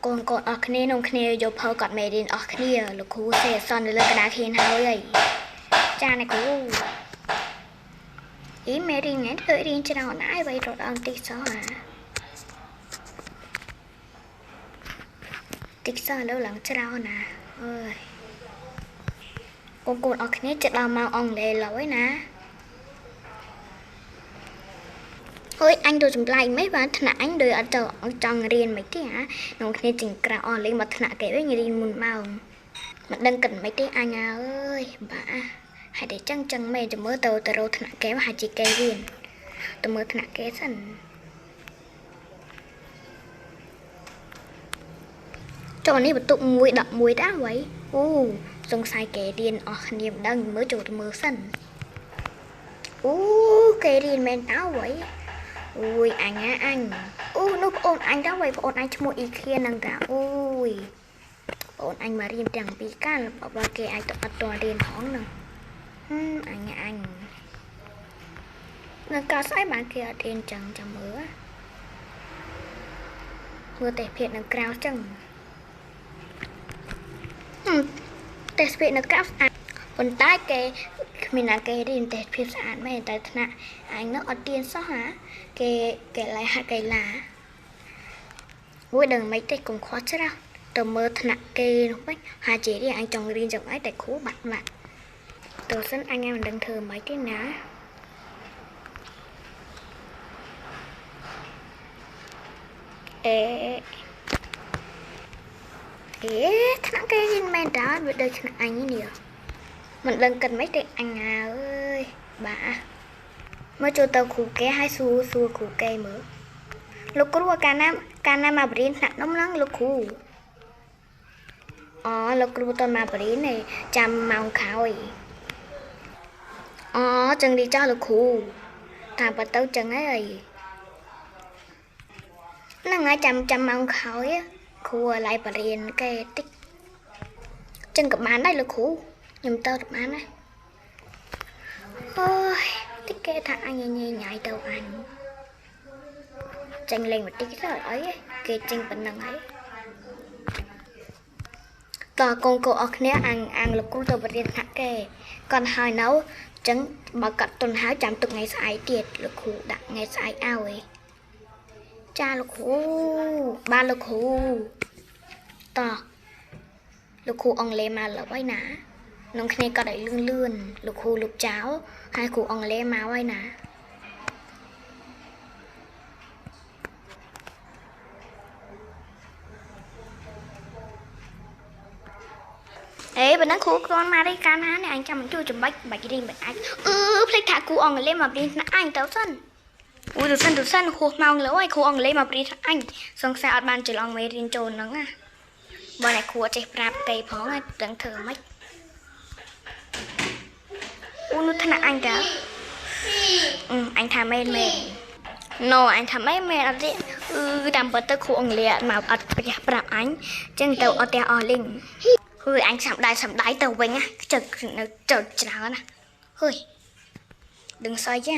កូនអស់គ្នានំគ្នាយកផលគាត់មេរៀនអស់គ្នាលោកគ្រូសេអសននៅលើកណ្ដាលខៀនហើយចាអ្នកគ្រូអ៊ីមេរៀនហ្នឹងធ្វើរៀនច្រើនណាស់ហើយរត់អង្គតិចសោះតិចសោះលើឡើងច្រើនណាអើយកូនអស់គ្នាចិត្តដល់មកអង់គ្លេសឡើយណាអើយអញទៅចម្លែកមិនបានថ្នាក់អញដូចអត់ទៅចង់រៀនមិនទេហ៎នំគ្នាចិញ្ក្រៅអស់លេងមកថ្នាក់គេវិញរៀនមុនម៉ោងមិនដឹងគិតមិនទេអញអើយបាហើយតែចឹងមែនចាំមើលទៅរកថ្នាក់គេហាក់ជាគេរៀនទៅមើលថ្នាក់គេសិនចូលនេះបន្ទុក1 11ដែរអ្វីអូសង្ស័យគេរៀនអស់គ្នាមិនដឹងមើលចូលទៅមើលសិនអូគេរៀនមែនតើអ្វីអូយអញអូនោះប្អូនអញដែរអ្វីប្អូនអញឈ្មោះអ៊ីខៀនហ្នឹងតាអូយប្អូនអញមករៀនទាំងពីរកាលបើគេអាចទៅអត់តរៀនផងហ្នឹងអញនៅកាលស្អីបានគេអត់រៀនចឹងចាំមើលតែភាពនៅក្រៅចឹងតែស្ពាកនៅក្រៅស្អាតប៉ុន្តែគេគ្មានណាគេរៀនតែភាពស្អាតមែនតែថ្នាក់អញនោះអត់រៀនសោះហាគេឡាយហាត់កីឡាមួយដឹងមិនទេកុំខ្វល់ច្រាស់ទៅមើលថ្នាក់គេនោះវិញហាជារៀនអញចង់រៀនចឹងអីតែគ្រូបាត់ទៅសិនអញមិនដឹងធ្វើមិនទេណាថ្នាក់គេរៀនមែនតើវាដូចថ្នាក់អញនេះមិនដឹងគិតមិនទេអញអើយបាមើលចូលទៅគ្រូគេឲ្យសួរគ្រូគេមើលលោកគ្រូកាលណាមកបរៀនថ្នាក់នោះហ្នឹងលោកគ្រូលោកគ្រូតមកបរៀននេះចាំម៉ោងក្រោយចឹងđi choលោកគ្រូតាមបើទៅចឹងហើយហ្នឹងហើយចាំម៉ោងក្រោយគ្រូឲ្យឡាយបរៀនគេតិចចឹងក៏បានដែរលោកគ្រូខ្ញុំទៅបានដែរអូយតិចគេថាអញញញ៉ៃទៅអញចាញ់លេងបន្តិចទៅអីគេចេញប៉ុណ្ណឹងហើយតើកូនអស់គ្នាអាំងលោកគ្រូទៅបរៀនថ្នាក់គេគាត់ហើយនៅចឹងបើកាត់ទុនហើយចាំទុកថ្ងៃស្អែកទៀតលោកគ្រូដាក់ថ្ងៃស្អែកឲ្យចាលោកគ្រូបានលោកគ្រូតោះលោកគ្រូអង់គ្លេសមកលើហើយណានំគ្នាគាត់ឲ្យលឿនលោកគ្រូលោកចៅហើយគ្រូអង់គ្លេសមកហើយណាប៉ុណ្ណឹងគ្រូគាត់មករីកាលណានេះអញចាំជួយចំបាច់រៀនមិនអាចភ្លេចថាគ្រូអង់គ្លេសមករៀនថ្នាក់អញទៅសិនទៅសិនហួសម៉ោងលើហើយគ្រូអង់គ្លេសមករៀនថ្នាក់អញសង្ស័យអត់បានច្រឡំមេរៀនចូលហ្នឹងណាបើអ្នកគ្រូចេះប្រាប់គេផងហើយដឹងធ្វើម៉េចនោះថ្នាក់អញតើអញថាមែនអញថាមែនអត់ទេតាមពិតទៅគ្រូអង់គ្លេសមកអត់ប្រះប្រាប់អញចឹងទៅអត់ទេអស់លីងហើយអញសំដាយទៅវិញណាចិត្តច្រើនណាហើយដឹងស្អីចា